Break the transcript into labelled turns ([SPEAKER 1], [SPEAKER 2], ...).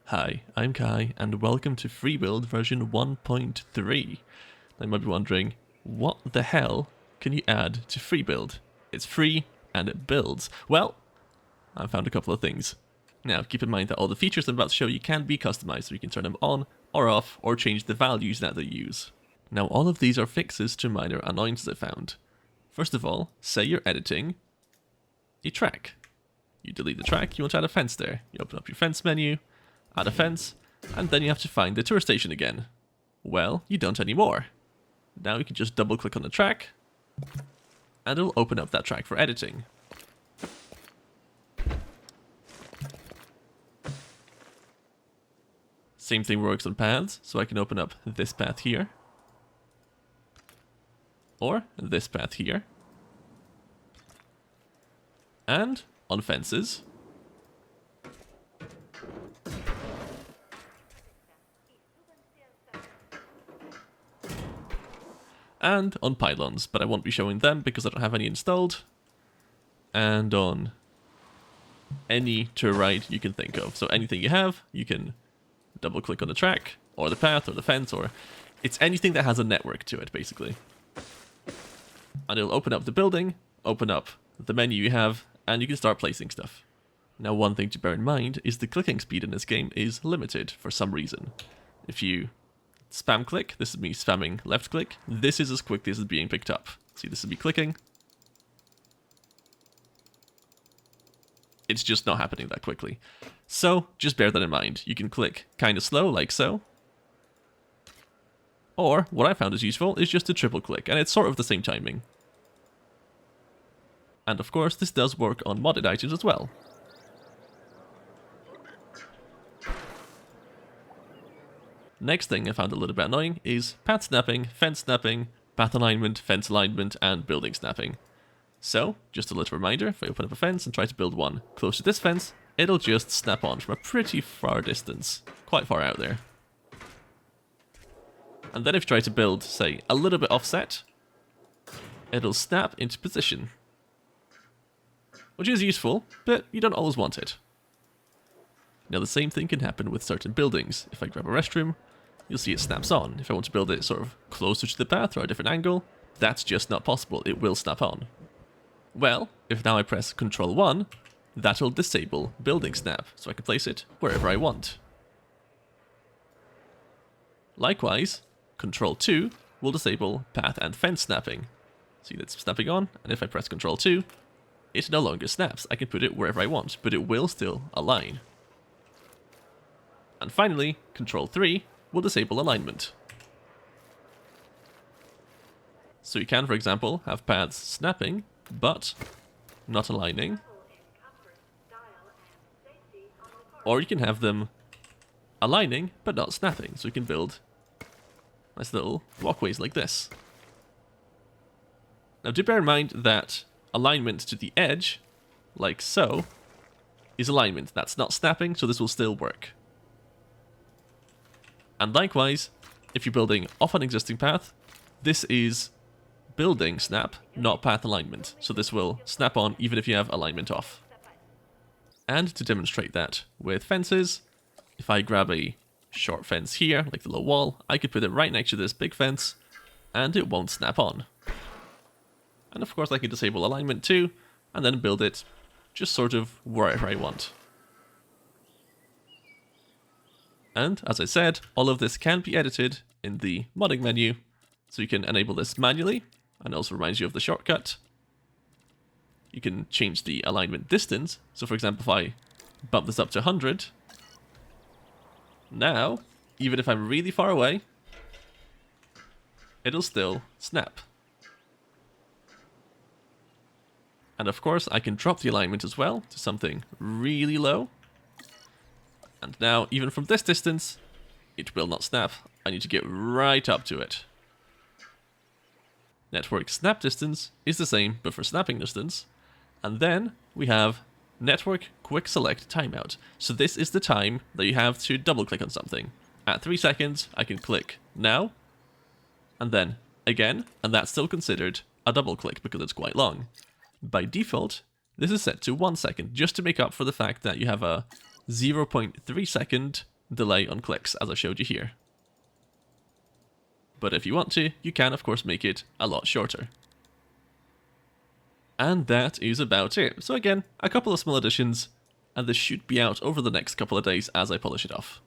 [SPEAKER 1] Hi, I'm Kai, and welcome to FreeBuild version 1.3. Now you might be wondering, what the hell can you add to FreeBuild? It's free, and it builds. Well, I found a couple of things. Now, keep in mind that all the features I'm about to show you can be customized, so you can turn them on or off, or change the values that they use. Now, all of these are fixes to minor annoyances I found. First of all, say you're editing a track. You delete the track, you want to add a fence there. You open up your fence menu, add a fence, and then you have to find the tour station again. Well, you don't anymore. Now you can just double click on the track, and it'll open up that track for editing. Same thing works on paths, so I can open up this path here, or this path here, and on fences, and on pylons, but I won't be showing them because I don't have any installed, and on any tour ride you can think of. So anything you have, you can double click on the track, or the path, or the fence, or it's anything that has a network to it, basically. And it'll open up the building, open up the menu you have, and you can start placing stuff. Now, one thing to bear in mind is the clicking speed in this game is limited for some reason. If you spam click, this is me spamming left click, this is as quickly as it's being picked up. See, this is me clicking. It's just not happening that quickly. So, just bear that in mind. You can click kind of slow, like so. Or, what I found is useful is just to triple click, and it's sort of the same timing. And of course, this does work on modded items as well. Next thing I found a little bit annoying is path snapping, fence snapping, path alignment, fence alignment, and building snapping. So, just a little reminder, if I open up a fence and try to build one close to this fence, it'll just snap on from a pretty far distance, quite far out there. And then if you try to build, say, a little bit offset, it'll snap into position. Which is useful, but you don't always want it. Now the same thing can happen with certain buildings. If I grab a restroom, you'll see it snaps on. If I want to build it sort of closer to the path or a different angle, that's just not possible. It will snap on. Well, if now I press Ctrl 1, that'll disable building snap, so I can place it wherever I want. Likewise, Ctrl 2 will disable path and fence snapping. See, that's snapping on, and if I press Ctrl 2, it no longer snaps. I can put it wherever I want, but it will still align. And finally, Ctrl 3 will disable alignment. So you can, for example, have paths snapping, but not aligning. Or you can have them aligning, but not snapping. So you can build nice little walkways like this. Now do bear in mind that alignment to the edge, like so, is alignment. That's not snapping, so this will still work. And likewise, if you're building off an existing path, this is building snap, not path alignment. So this will snap on even if you have alignment off. And to demonstrate that with fences, if I grab a short fence here, like the low wall, I could put it right next to this big fence, and it won't snap on. And of course I can disable alignment too, and then build it just sort of wherever I want. And, as I said, all of this can be edited in the modding menu, so you can enable this manually, and it also reminds you of the shortcut. You can change the alignment distance, so for example if I bump this up to 100, now, even if I'm really far away, it'll still snap. And of course I can drop the alignment as well to something really low. And now, even from this distance, it will not snap. I need to get right up to it. Network snap distance is the same, but for snapping distance. And then we have network quick select timeout. So this is the time that you have to double click on something. At 3 seconds, I can click now, and then again, and that's still considered a double click because it's quite long. By default, this is set to 1 second, just to make up for the fact that you have a 0.3 second delay on clicks, as I showed you here. But if you want to, you can of course make it a lot shorter. And that is about it. So again, a couple of small additions, and this should be out over the next couple of days as I polish it off.